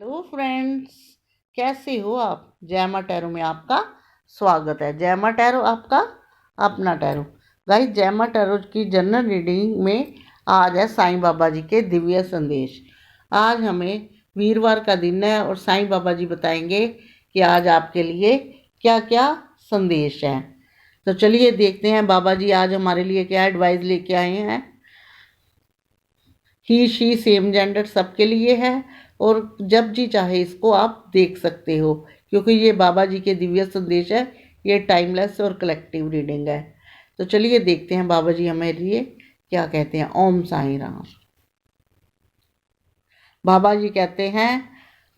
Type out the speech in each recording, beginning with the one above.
Hello friends, कैसे हो आप। जैमा टैरो में आपका स्वागत है। जैमा टैरो आपका अपना टैरो। गाइस, जैमा टैरो की जनरल रीडिंग में आज है साईं बाबा जी के दिव्य संदेश। आज हमें वीरवार का दिन है और साईं बाबा जी बताएंगे कि आज आपके लिए क्या क्या संदेश है। तो चलिए देखते हैं बाबा जी आज हमारे लिए क्या एडवाइस लेके आए हैं। ही शी सेम जेंडर सबके लिए है और जब जी चाहे इसको आप देख सकते हो, क्योंकि ये बाबा जी के दिव्य संदेश है। ये टाइमलेस और कलेक्टिव रीडिंग है। तो चलिए देखते हैं बाबा जी हमारे लिए क्या कहते हैं। ओम साईं राम। बाबा जी कहते हैं,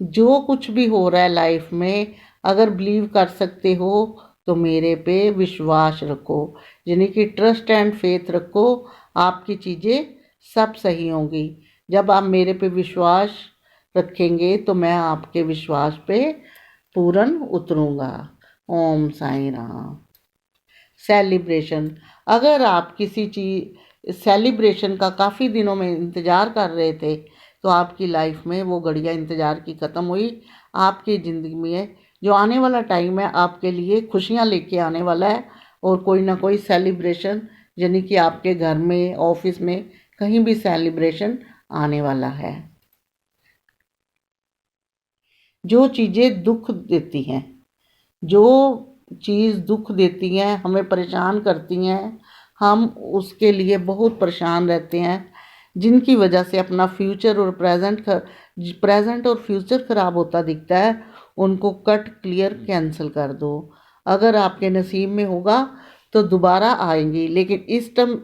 जो कुछ भी हो रहा है लाइफ में, अगर बिलीव कर सकते हो तो मेरे पे विश्वास रखो, यानी कि ट्रस्ट एंड फेथ रखो। आपकी चीज़ें सब सही होंगी। जब आप मेरे पे विश्वास रखेंगे तो मैं आपके विश्वास पे पूर्ण उतरूंगा। ओम साईं राम। सेलिब्रेशन। अगर आप किसी चीज सेलिब्रेशन का काफ़ी दिनों में इंतज़ार कर रहे थे तो आपकी लाइफ में वो घड़ियाँ इंतज़ार की ख़त्म हुई। आपकी ज़िंदगी में जो आने वाला टाइम है आपके लिए खुशियाँ लेके आने वाला है और कोई ना कोई सेलिब्रेशन, यानी कि आपके घर में, ऑफिस में, कहीं भी सेलिब्रेशन आने वाला है। जो चीज़ें दुख देती हैं, जो चीज़ दुख देती हैं, हमें परेशान करती हैं, हम उसके लिए बहुत परेशान रहते हैं, जिनकी वजह से अपना फ्यूचर और प्रेजेंट और फ्यूचर ख़राब होता दिखता है, उनको कट क्लियर कैंसिल कर दो। अगर आपके नसीब में होगा तो दोबारा आएंगी, लेकिन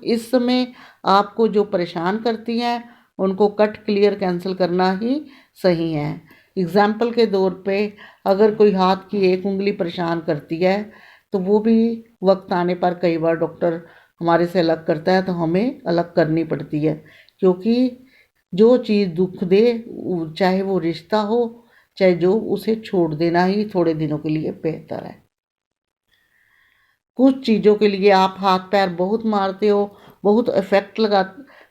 इस समय आपको जो परेशान करती हैं उनको कट क्लियर कैंसिल करना ही सही है। एग्ज़ाम्पल के तौर पे, अगर कोई हाथ की एक उंगली परेशान करती है तो वो भी वक्त आने पर कई बार डॉक्टर हमारे से अलग करता है तो हमें अलग करनी पड़ती है, क्योंकि जो चीज़ दुख दे, चाहे वो रिश्ता हो चाहे जो, उसे छोड़ देना ही थोड़े दिनों के लिए बेहतर है। कुछ चीज़ों के लिए आप हाथ पैर बहुत मारते हो, बहुत इफेक्ट लगा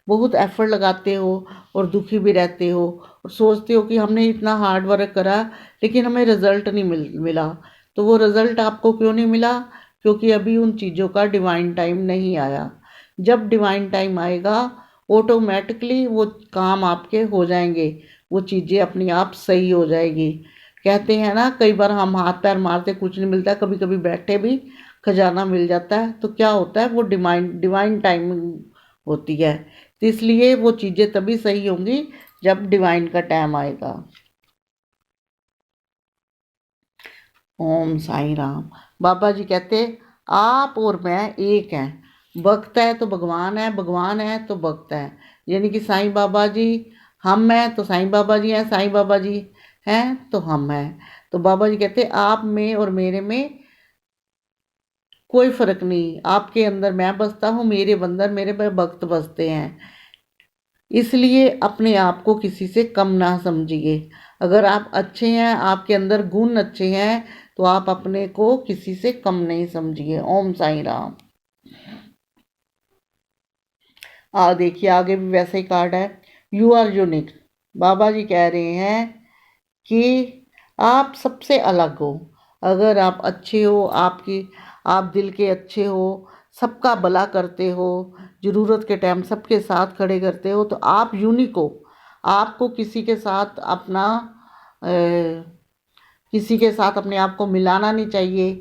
बहुत एफर्ट लगाते हो और दुखी भी रहते हो और सोचते हो कि हमने इतना हार्ड वर्क करा लेकिन हमें रिजल्ट नहीं मिला। तो वो रिजल्ट आपको क्यों नहीं मिला? क्योंकि अभी उन चीज़ों का डिवाइन टाइम नहीं आया। जब डिवाइन टाइम आएगा ऑटोमेटिकली वो काम आपके हो जाएंगे, वो चीज़ें अपनी आप सही हो जाएगी। कहते हैं ना, कई बार हम हाथ पैर मारते कुछ नहीं मिलता, कभी कभी बैठे भी खजाना मिल जाता है। तो क्या होता है, वो डिवाइन डिवाइन टाइमिंग होती है। तो इसलिए वो चीज़ें तभी सही होंगी जब डिवाइन का टाइम आएगा। ओम साईं राम। बाबा जी कहते, आप और मैं एक हैं। भक्त है तो भगवान है, भगवान है तो भक्त है। यानी कि साईं बाबा जी हम हैं तो साईं बाबा जी हैं, साईं बाबा जी हैं तो हम हैं। तो बाबा जी कहते, आप में और मेरे में कोई फर्क नहीं। आपके अंदर मैं बसता हूँ, मेरे अंदर मेरे पे भक्त बसते हैं। इसलिए अपने आप को किसी से कम ना समझिए। अगर आप अच्छे हैं, आपके अंदर गुण अच्छे हैं, तो आप अपने को किसी से कम नहीं समझिए। ओम साईं राम। देखिए आगे भी वैसे ही कार्ड है। You are unique. Baba ji कह रहे हैं कि आप सबसे अलग हो। अगर आप अच्छे हो, आप दिल के अच्छे हो, सबका भला करते हो, ज़रूरत के टाइम सबके साथ खड़े करते हो, तो आप यूनिक हो। आपको किसी के साथ अपने आप को मिलाना नहीं चाहिए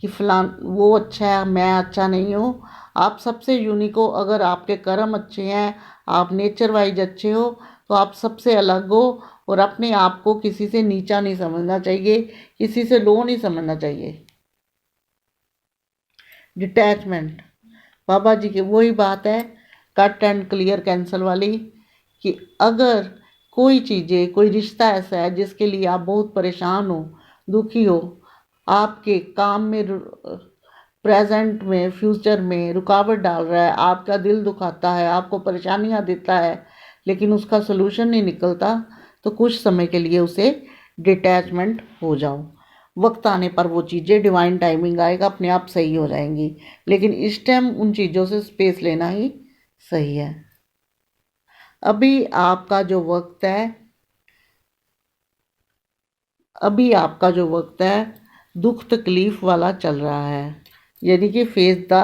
कि फलान वो अच्छा है मैं अच्छा नहीं हूँ। आप सबसे यूनिक हो। अगर आपके कर्म अच्छे हैं, आप नेचर वाइज अच्छे हो, तो आप सबसे अलग हो। और अपने आप को किसी से नीचा नहीं समझना चाहिए, किसी से लो नहीं समझना चाहिए। डिटैचमेंट। बाबा जी की वही बात है, कट एंड क्लियर कैंसल वाली, कि अगर कोई रिश्ता ऐसा है जिसके लिए आप बहुत परेशान हो, दुखी हो, आपके काम में, प्रेजेंट में, फ्यूचर में रुकावट डाल रहा है, आपका दिल दुखाता है, आपको परेशानियां देता है, लेकिन उसका सलूशन नहीं निकलता, तो कुछ समय के लिए उसे डिटैचमेंट हो जाओ। वक्त आने पर वो चीज़ें, डिवाइन टाइमिंग आएगा, अपने आप सही हो जाएंगी। लेकिन इस टाइम उन चीज़ों से स्पेस लेना ही सही है। अभी आपका जो वक्त है अभी आपका जो वक्त है दुख तकलीफ वाला चल रहा है, यानी कि फेस द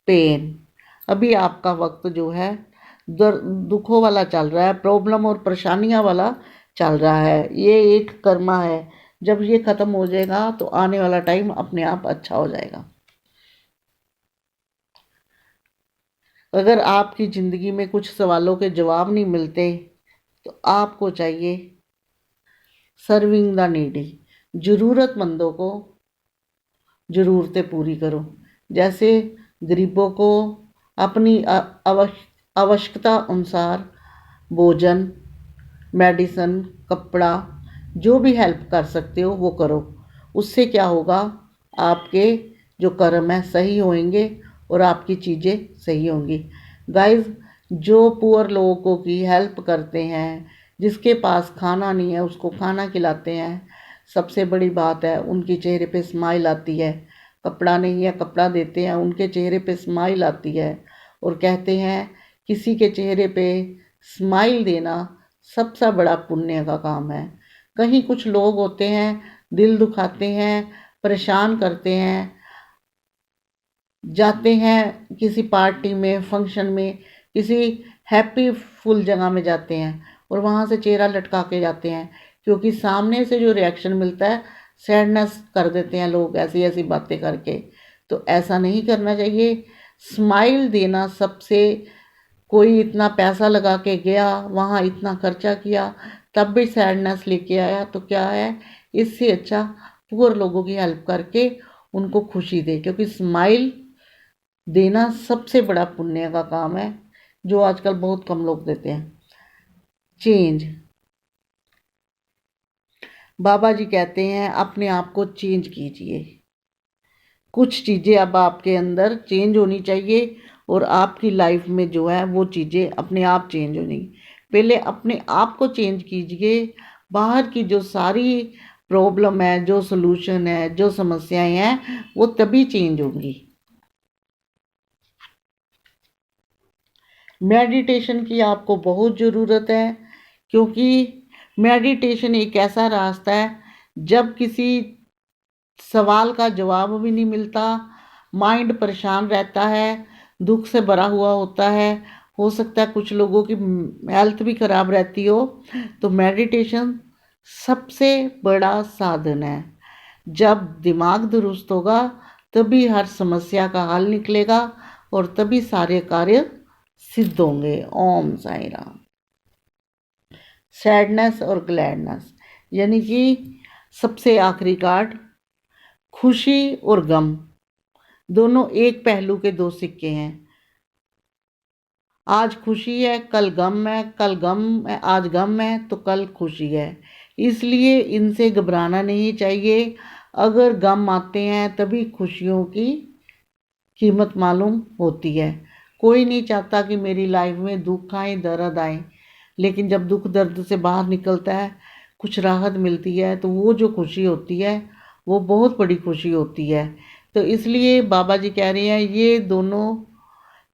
पेन। अभी आपका वक्त जो है दुखों वाला चल रहा है, प्रॉब्लम और परेशानियां वाला चल रहा है। ये एक कर्मा है, जब ये ख़त्म हो जाएगा तो आने वाला टाइम अपने आप अच्छा हो जाएगा। अगर आपकी ज़िंदगी में कुछ सवालों के जवाब नहीं मिलते तो आपको चाहिए सर्विंग द नीडी, ज़रूरतमंदों को ज़रूरतें पूरी करो। जैसे गरीबों को अपनी आवश्यकता अनुसार भोजन, मेडिसिन, कपड़ा, जो भी हेल्प कर सकते हो वो करो। उससे क्या होगा, आपके जो कर्म है सही होंगे और आपकी चीज़ें सही होंगी। गाइस, जो पुअर लोगों की हेल्प करते हैं, जिसके पास खाना नहीं है उसको खाना खिलाते हैं, सबसे बड़ी बात है उनके चेहरे पे स्माइल आती है। कपड़ा नहीं है, कपड़ा देते हैं, उनके चेहरे पे स्माइल आती है। और कहते हैं किसी के चेहरे पे स्माइल देना सबसे बड़ा पुण्य का काम है। कहीं कुछ लोग होते हैं दिल दुखाते हैं, परेशान करते हैं, जाते हैं किसी पार्टी में, फंक्शन में, किसी हैप्पी फुल जगह में जाते हैं और वहाँ से चेहरा लटका के जाते हैं, क्योंकि सामने से जो रिएक्शन मिलता है सैडनेस कर देते हैं लोग ऐसी ऐसी बातें करके। तो ऐसा नहीं करना चाहिए। स्माइल देना सबसे, कोई इतना पैसा लगा के गया, वहाँ इतना खर्चा किया, तब भी सैडनेस लेके आया, तो क्या है, इससे अच्छा पुअर लोगों की हेल्प करके उनको खुशी दे, क्योंकि स्माइल देना सबसे बड़ा पुण्य का काम है, जो आजकल बहुत कम लोग देते हैं। चेंज, बाबा जी कहते हैं अपने आप को चेंज कीजिए। कुछ चीज़ें अब आपके अंदर चेंज होनी चाहिए और आपकी लाइफ में जो है वो चीज़ें अपने आप चेंज होनी। पहले अपने आप को चेंज कीजिए। बाहर की जो सारी प्रॉब्लम है, जो सलूशन है, जो समस्याएं हैं, वो तभी चेंज होंगी। मेडिटेशन की आपको बहुत ज़रूरत है, क्योंकि मेडिटेशन एक ऐसा रास्ता है, जब किसी सवाल का जवाब भी नहीं मिलता, माइंड परेशान रहता है, दुख से भरा हुआ होता है, हो सकता है कुछ लोगों की हेल्थ भी खराब रहती हो, तो मेडिटेशन सबसे बड़ा साधन है। जब दिमाग दुरुस्त होगा तभी हर समस्या का हल निकलेगा और तभी सारे कार्य सिद्ध होंगे। ओम साई राम। सैडनेस और ग्लैडनेस, यानी कि सबसे आखिरी कार्ड, खुशी और गम दोनों एक पहलू के दो सिक्के हैं। आज खुशी है, कल गम है, कल गम है, आज गम है तो कल खुशी है। इसलिए इनसे घबराना नहीं चाहिए। अगर गम आते हैं तभी खुशियों की कीमत मालूम होती है। कोई नहीं चाहता कि मेरी लाइफ में दुख आए, दर्द आए, लेकिन जब दुख दर्द से बाहर निकलता है, कुछ राहत मिलती है, तो वो जो खुशी होती है वो बहुत बड़ी खुशी होती है। तो इसलिए बाबा जी कह रहे हैं ये दोनों,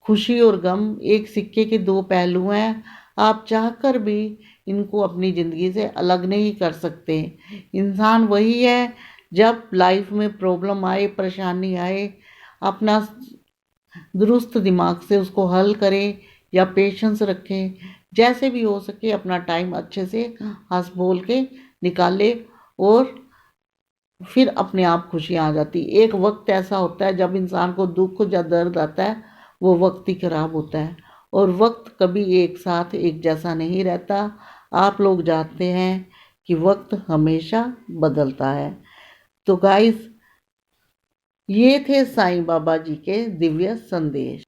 खुशी और गम, एक सिक्के के दो पहलू हैं। आप चाहकर भी इनको अपनी ज़िंदगी से अलग नहीं कर सकते। इंसान वही है, जब लाइफ में प्रॉब्लम आए, परेशानी आए, अपना दुरुस्त दिमाग से उसको हल करें या पेशेंस रखें, जैसे भी हो सके अपना टाइम अच्छे से हंस बोल के निकाले और फिर अपने आप खुशियाँ आ जाती। एक वक्त ऐसा होता है जब इंसान को दुख या दर्द आता है, वो वक्त ही खराब होता है, और वक्त कभी एक साथ एक जैसा नहीं रहता। आप लोग जानते हैं कि वक्त हमेशा बदलता है। तो गाइस, ये थे साईं बाबा जी के दिव्य संदेश।